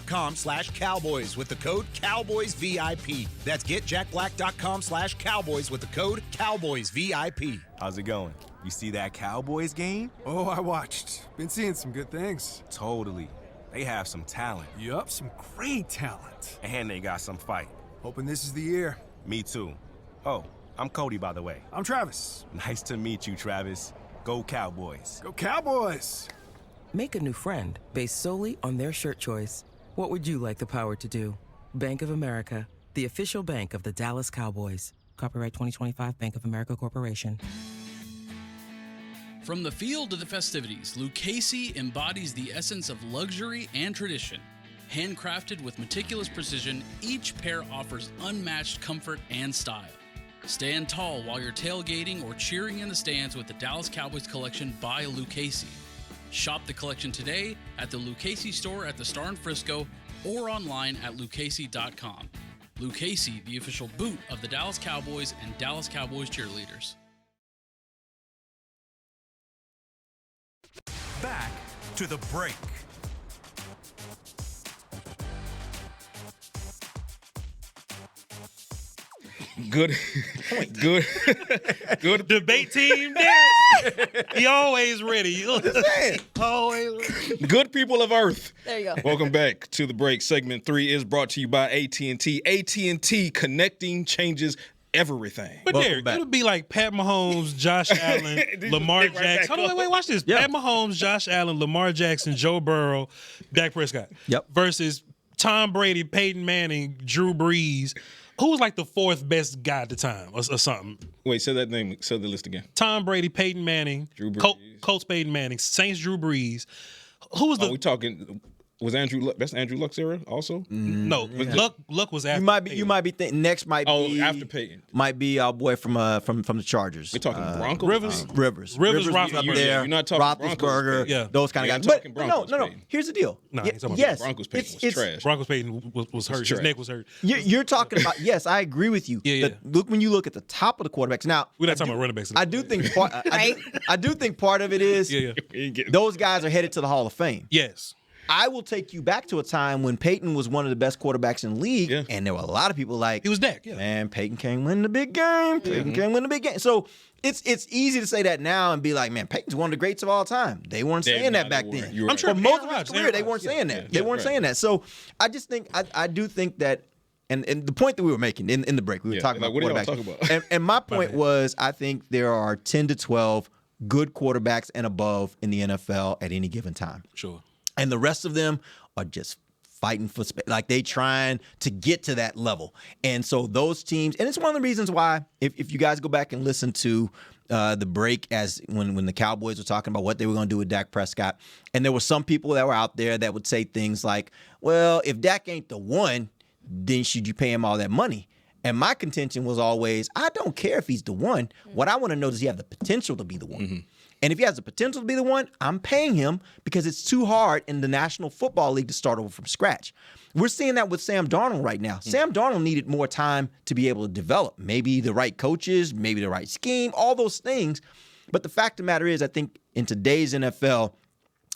with the code CowboysVIP. That's getjackblack.com/Cowboys with the code CowboysVIP. How's it going? You see that Cowboys game? Oh, I watched. Been seeing some good things. Totally. They have some talent. Yup, some great talent. And they got some fight. Hoping this is the year. Me too. Oh, I'm Cody, by the way. I'm Travis. Nice to meet you, Travis. Go Cowboys. Go Cowboys! Make a new friend based solely on their shirt choice. What would you like the power to do? Bank of America, the official bank of the Dallas Cowboys. Copyright 2025 Bank of America Corporation. From the field to the festivities, Lucchese embodies the essence of luxury and tradition. Handcrafted with meticulous precision, each pair offers unmatched comfort and style. Stand tall while you're tailgating or cheering in the stands with the Dallas Cowboys collection by Lucchese. Shop the collection today at the Lucchese store at the Star in Frisco or online at lucchese.com. Lucchese, the official boot of the Dallas Cowboys and Dallas Cowboys cheerleaders. Back to the break. Good debate team there. He always ready. Always ready. Good people of Earth. There you go. Welcome back to the break. Segment 3 is brought to you by AT&T. AT&T, connecting changes everything. But there, it'll be like Pat Mahomes, Josh Allen, Lamar Jackson. Hold on, wait, watch this. Yep. Pat Mahomes, Josh Allen, Lamar Jackson, Joe Burrow, Dak Prescott. Yep. Versus Tom Brady, Peyton Manning, Drew Brees. Who was like the 4th best guy at the time or something? Wait, say that name. Say the list again. Tom Brady, Peyton Manning, Drew Brees. Colts, Peyton Manning, Saints, Drew Brees. Who was the? We talking Was Andrew Luck? That's Andrew Luck's era also. No, Luck was after. You might be thinking next might be after Peyton. Might be our boy from the Chargers. We're talking Broncos. Rivers up there. You're not talking Roethlisberger. Broncos. Those kind of guys. But no. Here's the deal. No, yes, Broncos Peyton was trash. Broncos Peyton was hurt. His neck was hurt. You're talking about. Yes, I agree with you. Yeah. Look, when you look at the top of the quarterbacks. Now we're not talking about running backs. I do think part. I do think part of it is those guys are headed to the Hall of Fame. Yes. I will take you back to a time when Peyton was one of the best quarterbacks in the league, and there were a lot of people like, he was Dak. Yeah. Man, Peyton can't win the big game. Peyton can't win the big game. So it's easy to say that now and be like, man, Peyton's one of the greats of all time. They weren't saying that back then. I'm sure for most of his career, they weren't saying that. They weren't saying that. So I just think I do think that. And the point that we were making in the break, we were talking about what quarterbacks. Talking about? and my point was, I think there are 10 to 12 good quarterbacks and above in the NFL at any given time. Sure. And the rest of them are just fighting for space. Like they trying to get to that level. And so those teams, and it's one of the reasons why, if you guys go back and listen to the break as when the Cowboys were talking about what they were going to do with Dak Prescott, and there were some people that were out there that would say things like, well, if Dak ain't the one, then should you pay him all that money? And my contention was always, I don't care if he's the one. What I want to know, does he have the potential to be the one? Mm-hmm. And if he has the potential to be the one, I'm paying him because it's too hard in the National Football League to start over from scratch. We're seeing that with Sam Darnold right now. Sam Darnold needed more time to be able to develop. Maybe the right coaches, maybe the right scheme, all those things. But the fact of the matter is, I think in today's NFL,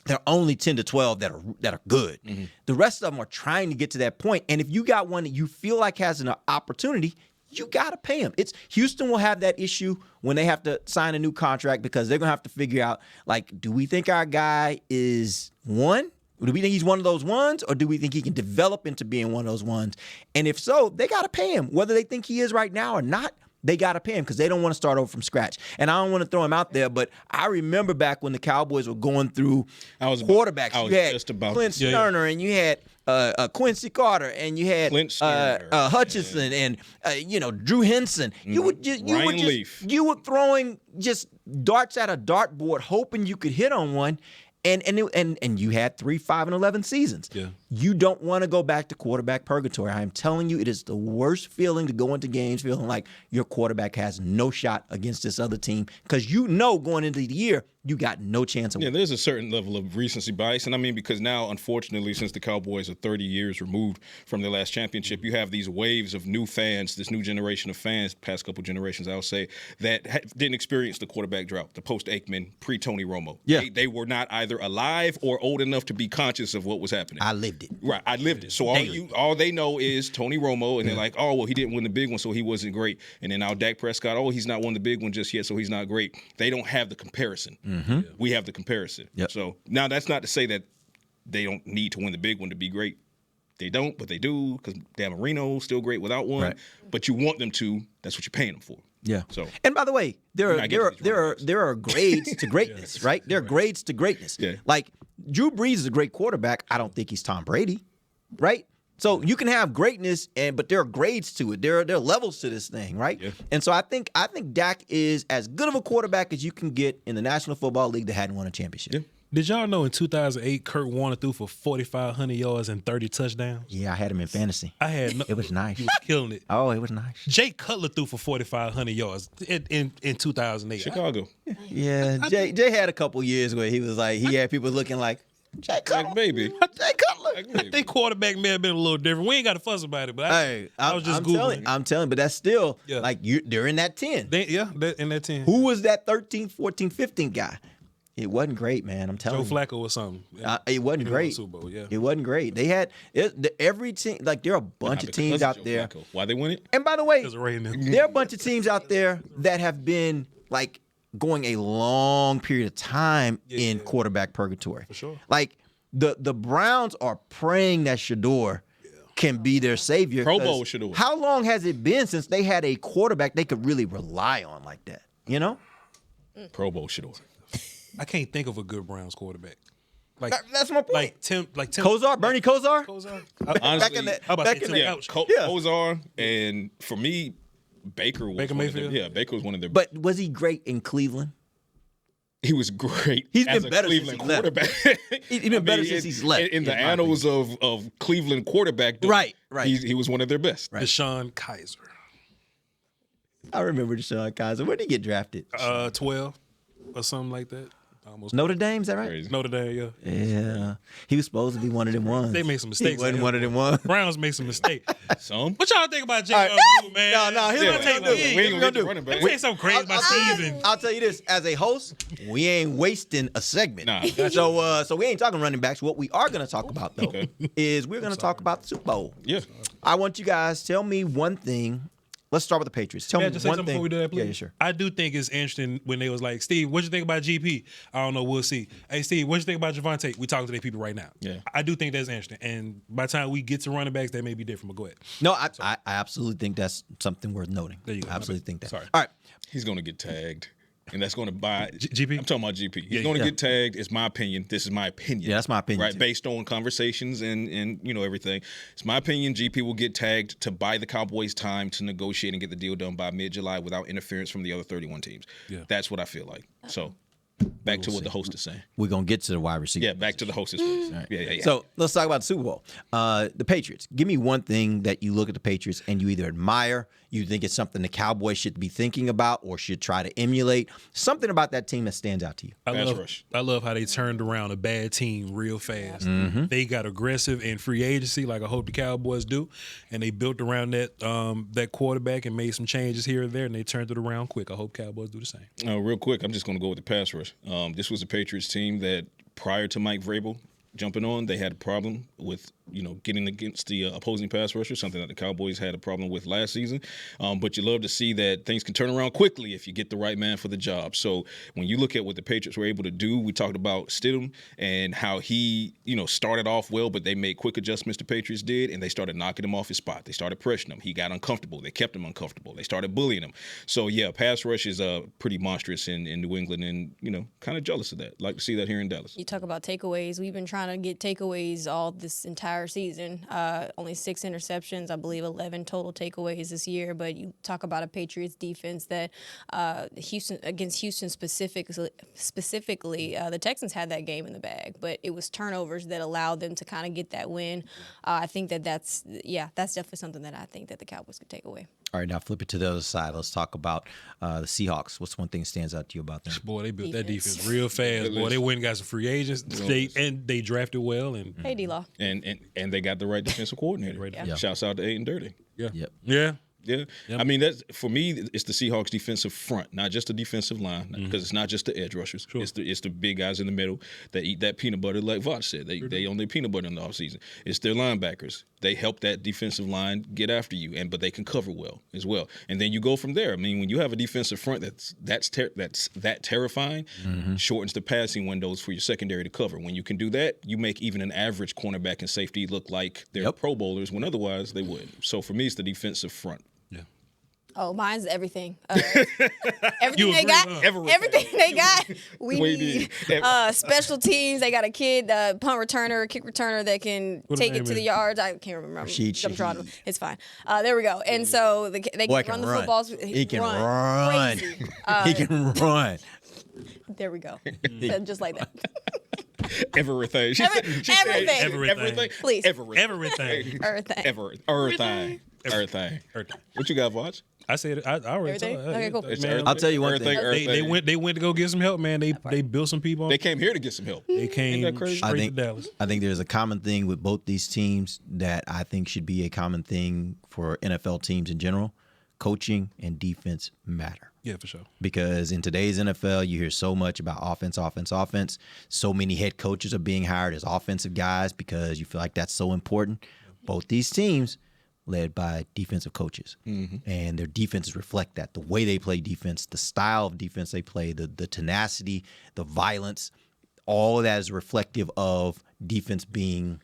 there are only 10 to 12 that are good. Mm-hmm. The rest of them are trying to get to that point. And if you got one that you feel like has an opportunity, you got to pay him. Houston will have that issue when they have to sign a new contract because they're going to have to figure out, like, do we think our guy is one? Do we think he's one of those ones? Or do we think he can develop into being one of those ones? And if so, they got to pay him. Whether they think he is right now or not, they got to pay him because they don't want to start over from scratch. And I don't want to throw him out there, but I remember back when the Cowboys were going through quarterbacks. You had Clint Sterner and you had Quincy Carter and you had Hutchison and Drew Henson. Mm-hmm. You were throwing just darts at a dartboard, hoping you could hit on one. And you had 3, 5, and 11 seasons. Yeah. You don't want to go back to quarterback purgatory. I'm telling you, it is the worst feeling to go into games feeling like your quarterback has no shot against this other team because going into the year, you got no chance of winning. There's a certain level of recency bias. And I mean, because now, unfortunately, since the Cowboys are 30 years removed from their last championship, you have these waves of new fans, this new generation of fans, past couple generations, I'll say, that didn't experience the quarterback drought, the post-Aikman, pre-Tony Romo. Yeah. They were not either alive or old enough to be conscious of what was happening. I lived it. Right, I lived it. So all they know is Tony Romo, and they're like, oh, well, he didn't win the big one, so he wasn't great. And then now Dak Prescott, oh, he's not won the big one just yet, so he's not great. They don't have the comparison. Mm-hmm. We have the comparison. Yep. So now that's not to say that they don't need to win the big one to be great. They don't, but they do because Dan Marino's still great without one. Right. But you want them to. That's what you're paying them for. Yeah. So, and by the way, there are grades to greatness, right? There are grades to greatness. Yeah. Like Drew Brees is a great quarterback. I don't think he's Tom Brady, right? So you can have greatness, but there are grades to it. There are levels to this thing, right? Yeah. And so I think Dak is as good of a quarterback as you can get in the National Football League that hadn't won a championship. Yeah. Did y'all know in 2008, Kurt Warner threw for 4,500 yards and 30 touchdowns? Yeah, I had him in fantasy. It was nice. He was killing it. Oh, it was nice. Jay Cutler threw for 4,500 yards in 2008. Chicago. Yeah, Jay had a couple years where he was like, he had people looking like, Jay Cutler. Like baby. Jay Cutler. Like baby. I think quarterback may have been a little different. We ain't got to fuss about it, but I was just Googling. I'm telling, but that's still, like, they're in that 10. In that 10. Who was that 13, 14, 15 guy? It wasn't great, man. I'm telling you. Joe Flacco or something. It wasn't great. Super Bowl, yeah. It wasn't great. They had every team. Like there are a bunch of teams out there. Flacco. Why they win it? And by the way, there are a bunch of teams out there that have been like going a long period of time in quarterback purgatory. For sure. Like the Browns are praying that Shador can be their savior. Pro Bowl Shador. How long has it been since they had a quarterback they could really rely on like that? You know? Pro Bowl Shador. I can't think of a good Browns quarterback. Like that's my point. Like Tim Kosar, Bernie Kosar. Honestly, Kosar, and for me, Baker was Baker Mayfield. Baker was one of their. But was he great in Cleveland? He was great. He's as been a better Cleveland since he left. quarterback. He's been better since he's left. In the annals of Cleveland quarterback, right. He was one of their best. Right. Deshaun Kaiser. I remember Deshaun Kaiser. Where did he get drafted? 12 or something like that. Almost. Notre Dame, is that right? Notre Dame, yeah. Yeah. He was supposed to be one of them ones. They made some mistakes. He wasn't one of them ones. Browns made some mistakes. Some? What y'all think about Jay Blue, man? No, here's what I'm We ain't gonna do running back. Let me tell you something crazy about season. I'll tell you this: as a host, we ain't wasting a segment. Nah. So we ain't talking running backs. What we are going to talk about though is we're going to talk about the Super Bowl. Yeah. I want you guys tell me one thing. Let's start with the Patriots. Tell me just say one something thing. before we do that, please. Yeah, sure. I do think it's interesting when they was like, Steve, what you think about GP? I don't know. We'll see. Hey, Steve, what you think about Javonte? We talking to their people right now. Yeah. I do think that's interesting. And by the time we get to running backs, that may be different. But go ahead. No, I absolutely think that's something worth noting. There you go. I absolutely think that. Sorry. All right. He's going to get tagged. And that's going to buy GP. I'm talking about GP. He's going to get tagged. It's my opinion. This is my opinion. Yeah, that's my opinion. Right, too. based on conversations and everything. It's my opinion. GP will get tagged to buy the Cowboys time to negotiate and get the deal done by mid-July without interference from the other 31 teams. Yeah. That's what I feel like. So back to what the host is saying. We're going to get to the wide receiver. Yeah, back to the hostess first. Right. Yeah. So let's talk about the Super Bowl. The Patriots. Give me one thing that you look at the Patriots and you either admire, you think it's something the Cowboys should be thinking about or should try to emulate. Something about that team that stands out to you. I love how they turned around a bad team real fast. They got aggressive in free agency, like I hope the Cowboys do, and they built around that quarterback and made some changes here and there, and they turned it around quick. I hope Cowboys do the same. Real quick, I'm just going to go with the pass rush. This was a Patriots team that prior to Mike Vrabel jumping on, they had a problem with getting against the opposing pass rusher, something that the Cowboys had a problem with last season. But you love to see that things can turn around quickly if you get the right man for the job. So when you look at what the Patriots were able to do, we talked about Stidham and how he started off well, but they made quick adjustments the Patriots did, and they started knocking him off his spot. They started pressuring him. He got uncomfortable. They kept him uncomfortable. They started bullying him. So, yeah, pass rush is pretty monstrous in New England, and, kind of jealous of that. Like to see that here in Dallas. You talk about takeaways. We've been trying to get takeaways all this entire season. Only 6 interceptions, I believe 11 total takeaways this year. But you talk about a Patriots defense that Houston specifically, the Texans had that game in the bag, but it was turnovers that allowed them to kind of get that win. I think that's definitely something that I think that the Cowboys could take away. All right, now flip it to the other side. Let's talk about the Seahawks. What's one thing that stands out to you about them? Boy, they built that defense real fast. Boy, they went and got some free agents. They drafted well. And hey, D-Law. And they got the right defensive coordinator. Yeah. Shouts out to Aiden Dirty. Yeah. Yeah. I mean, that's for me. It's the Seahawks defensive front, not just the defensive line, because it's not just the edge rushers. Sure. It's the big guys in the middle that eat that peanut butter, like Voch said. They own their peanut butter in the offseason. It's their linebackers. They help that defensive line get after you, but they can cover well as well. And then you go from there. I mean, when you have a defensive front that's terrifying, shortens the passing windows for your secondary to cover. When you can do that, you make even an average cornerback and safety look like they're Pro Bowlers when otherwise they wouldn't. So for me, it's the defensive front. Oh, mine's everything. Everything they got. Everything they got. We need special teams. They got a kid, punt returner, kick returner that can take it to the yards. I can't remember. It's fine. There we go. And so they can run the footballs. He can run. He can run. There we go. Just like that. Everything. Everything. Please. Everything. What you got, Voch? I said it. I already told you. Okay, cool. Man, I'll tell you one thing. They went to go get some help, man. They built some people. They came here to get some help. They came straight to Dallas. I think there's a common thing with both these teams that I think should be a common thing for NFL teams in general. Coaching and defense matter. Yeah, for sure. Because in today's NFL, you hear so much about offense. So many head coaches are being hired as offensive guys because you feel like that's so important. Both these teams led by defensive coaches. And their defenses reflect that. The way they play defense, the style of defense they play, the tenacity, the violence, all of that is reflective of defense being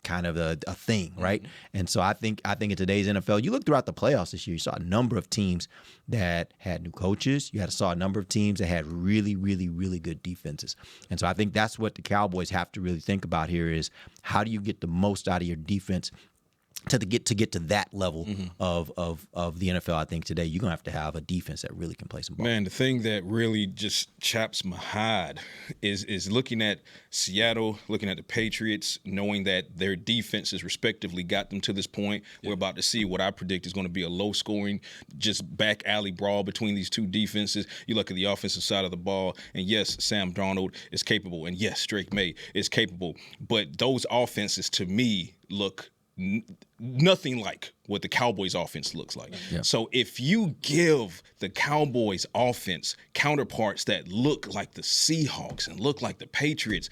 kind of a thing, right? And so I think in today's NFL, you look throughout the playoffs this year, you saw a number of teams that had new coaches. You saw a number of teams that had really, really, really good defenses. And so I think that's what the Cowboys have to really think about here is how do you get the most out of your defense to get to that level of the NFL, I think today you're gonna have a defense that really can play some ball. Man, the thing that really just chaps my hide is looking at Seattle, looking at the Patriots, knowing that their defenses respectively got them to this point. We're about to see what I predict is going to be a low-scoring, just back alley brawl between these two defenses. You look at the offensive side of the ball, and yes, Sam Darnold is capable, and yes, Drake May is capable, but those offenses to me look nothing like what the Cowboys offense looks like. Yeah. So if you give the Cowboys offense counterparts that look like the Seahawks and look like the Patriots,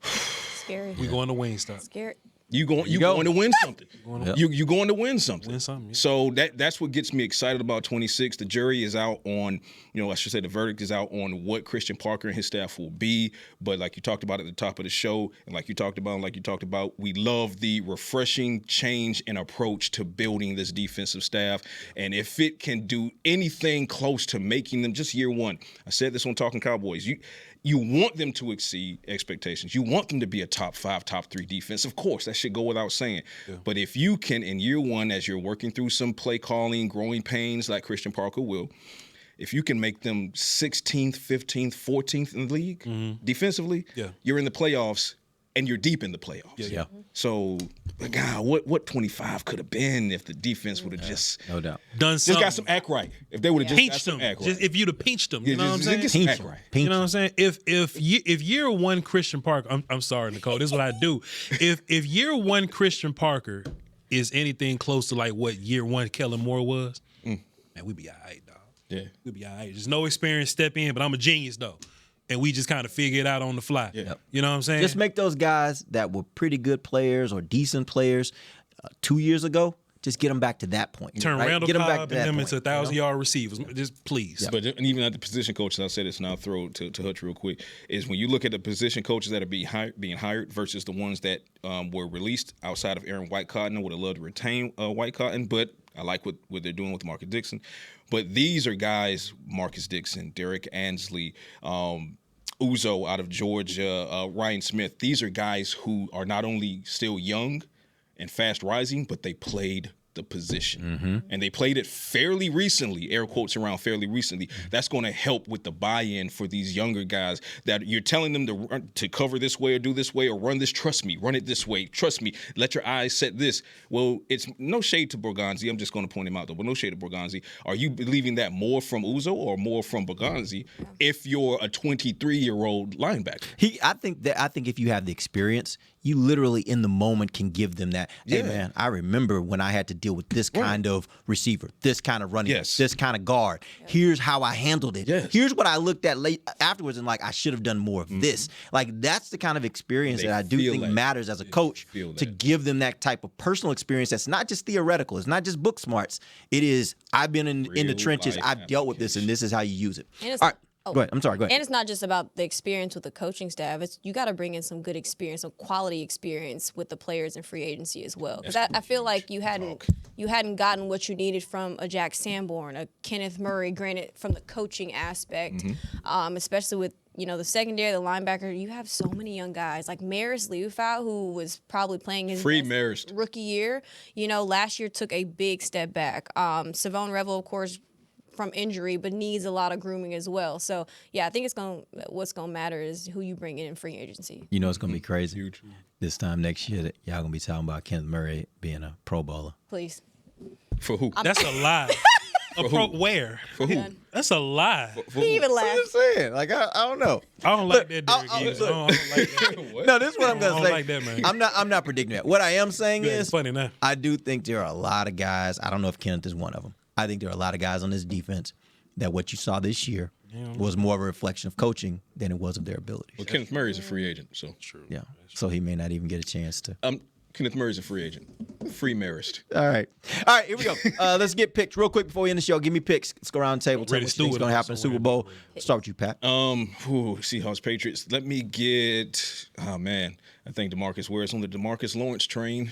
Scary. We going to Wingstop. Scary. you going to win something. You going to win something. Win something, yeah. So that's what gets me excited about 26. The jury is out on, I should say the verdict is out on what Christian Parker and his staff will be. But like you talked about at the top of the show, and like you talked about, we love the refreshing change in approach to building this defensive staff. And if it can do anything close to making them just year one, I said this on Talking Cowboys, you want them to exceed expectations. You want them to be a top 5, top 3 defense. Of course, that should go without saying. Yeah. But if you can, in year one, as you're working through some play calling, growing pains like Christian Parker will, if you can make them 16th, 15th, 14th in the league defensively, you're in the playoffs and you're deep in the playoffs. Yeah. So, God, what 25 could have been if the defense would have just no doubt done just something. got some act right. If they would have just got Pinched some them. act right. Just, if you'd have pinched them, you know what I'm saying? Just act right. You know what I'm saying? If year one Christian Parker, I'm sorry, Nicole, this is what I do. If year one Christian Parker is anything close to like what year one Kellen Moore was, man, we'd be all right, dog. Yeah. We'd be all right. There's no experience, step in, but I'm a genius, though. And we just kind of figure it out on the fly. Yeah. You know what I'm saying? Just make those guys that were pretty good players or decent players 2 years ago, just get them back to that point. Turn right? Randall Get them back Cobb to and that them point, into 1,000-yard receivers. Just please. But even at the position coaches, I'll say this and I'll throw to Hutch real quick, is when you look at the position coaches that are being hired versus the ones that were released outside of Aaron White-Cotton, I would have loved to retain White-Cotton, but I like what they're doing with Marcus Dixon. But these are guys, Marcus Dixon, Derek Ansley, Uzo out of Georgia, Ryan Smith. These are guys who are not only still young and fast rising, but they played the position. And they played it fairly recently, air quotes around fairly recently. That's going to help with the buy-in for these younger guys that you're telling them to cover this way or do this way or run this. Trust me, run it this way. Trust me, let your eyes set this. Well, it's no shade to Borgonzi. I'm just going to point him out, though, but no shade to Borgonzi. Are you believing that more from Uzo or more from Borgonzi if you're a 23-year-old linebacker? I think if you have the experience, you literally in the moment can give them that. Hey, man, I remember when I had to deal with this kind of receiver, this kind of running, this kind of guard. Here's how I handled it. Here's what I looked at late afterwards and like, I should have done more of this. Like, that's the kind of experience that I do think matters as a coach to give them that type of personal experience that's not just theoretical. It's not just book smarts. It is, I've been in the trenches. I've dealt with this, and this is how you use it. And all right. Go ahead. I'm sorry. Go ahead. And it's not just about the experience with the coaching staff. You got to bring in some good experience, some quality experience with the players in free agency as well. Because I feel like you hadn't gotten what you needed from a Jack Sanborn, a Kenneth Murray, granted from the coaching aspect, especially with the secondary, the linebacker. You have so many young guys like Maris Liufau, who was probably playing his best rookie year. Last year took a big step back. Savone Revel, of course, from injury, but needs a lot of grooming as well. So, yeah, I think what's going to matter is who you bring in free agency. It's going to be crazy. This time next year, that y'all going to be talking about Kenneth Murray being a Pro Bowler. Please. For who? That's a lie. Where? For who? That's a lie. He even laughed. What are you saying? Like, I don't know. I don't like that, Derek Hughes. I don't like that. No, this is what I'm going to say. I don't like that, man. I'm not predicting that. What I am saying is, funny now. I do think there are a lot of guys. I don't know if Kenneth is one of them. I think there are a lot of guys on this defense that what you saw this year was more of a reflection of coaching than it was of their abilities. Well, Kenneth Murray's a free agent, so true. Yeah, so he may not even get a chance to. Kenneth Murray's a free agent, free Marist. All right, here we go. Let's get picks real quick before we end the show. Give me picks. Let's go around the table. Tell me what's going to happen in the Super Bowl. Start with you, Pat. Seahawks Patriots. Let me get. Oh man, I think DeMarcus Ware's on the DeMarcus Lawrence train.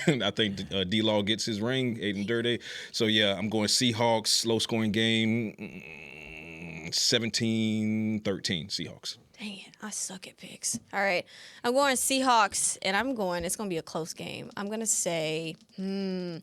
I think D-Law gets his ring, Aiden Durde. So yeah, I'm going Seahawks. Low scoring game. 17-13 Seahawks. Dang it, I suck at picks. All right, I'm going Seahawks, and it's going to be a close game. I'm going to say 21-17.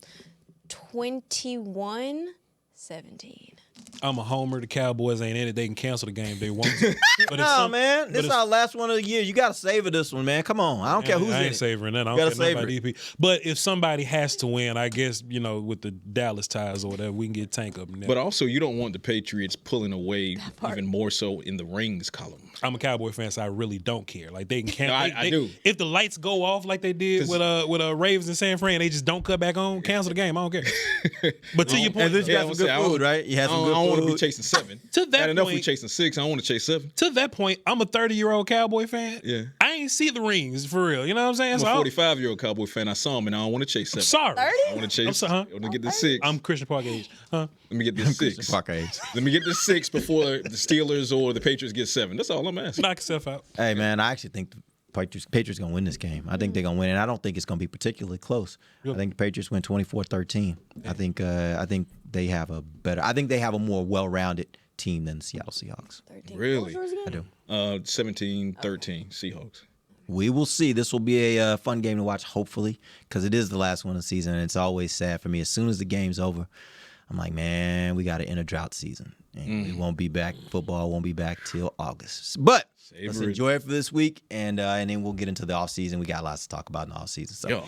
I'm a homer. The Cowboys ain't in it. They can cancel the game if they want to. But Man. This is our last one of the year. You got to savor this one, man. Come on. I don't care who's in it. I ain't savoring that. I don't care about DP. But if somebody has to win, I guess, with the Dallas ties or whatever, we can get Tank up in there. But also, you don't want the Patriots pulling away even more so in the rings column. I'm a Cowboy fan, so I really don't care. Like, they can cancel. I do. If the lights go off like they did with Ravens and San Fran, they just don't cut back on, cancel the game. I don't care. But to your point, and this got some good food, right? You had some good food. I don't want to be chasing 7. To that enough point, we chasing 6. I don't want to chase 7. To that point, I'm a 30-year-old Cowboy fan. Yeah. I ain't see the rings for real. You know what I'm saying? I'm a 45-year-old Cowboy fan. I saw him, and I don't want to chase 7. I'm sorry. 30? I want to chase. I want to get the 6. I'm Christian Park age. Huh? Let me get the 6. Park age. Let me get the 6 before the Steelers or the Patriots get 7. That's all I'm asking. Knock yourself out. Hey, man, I actually think the Patriots going to win this game. I think they're going to win, and I don't think it's going to be particularly close. Really? I think the Patriots win 24-13. Yeah. I think they have a more well-rounded team than the Seattle Seahawks. 13. Really? I do. 17-13 Seahawks. We will see. This will be a fun game to watch, hopefully, because it is the last one of the season, and it's always sad for me. As soon as the game's over, I'm like, man, we got to end a drought season. And we won't be back. Football won't be back till August. But let's enjoy it for this week, and then we'll get into the offseason. We got lots to talk about in the offseason. So,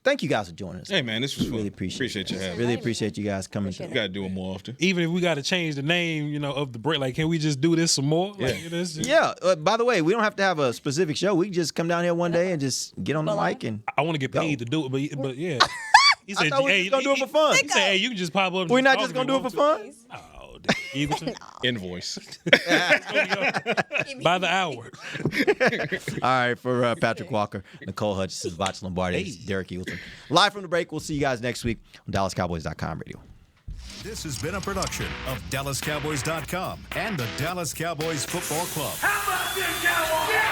thank you guys for joining us. Hey, man, this was fun. Really appreciate you having Really appreciate you guys coming through. We got to do it more often. Even if we got to change the name, of the break, like, can we just do this some more? Yeah. By the way, we don't have to have a specific show. We can just come down here one day and just get on the mic and I want to get paid to do it, but yeah. He said, I thought we were just going to do it for fun. He said, hey, you can just pop up. We're not just going to do it for fun? Oh, Eagleton. Invoice. By the hour. All right, for Patrik Walker, Nicole Hutchison, Voch Lombardi, Derek Eagleton. Live from the break. We'll see you guys next week on DallasCowboys.com radio. This has been a production of DallasCowboys.com and the Dallas Cowboys Football Club. How about this, Cowboys?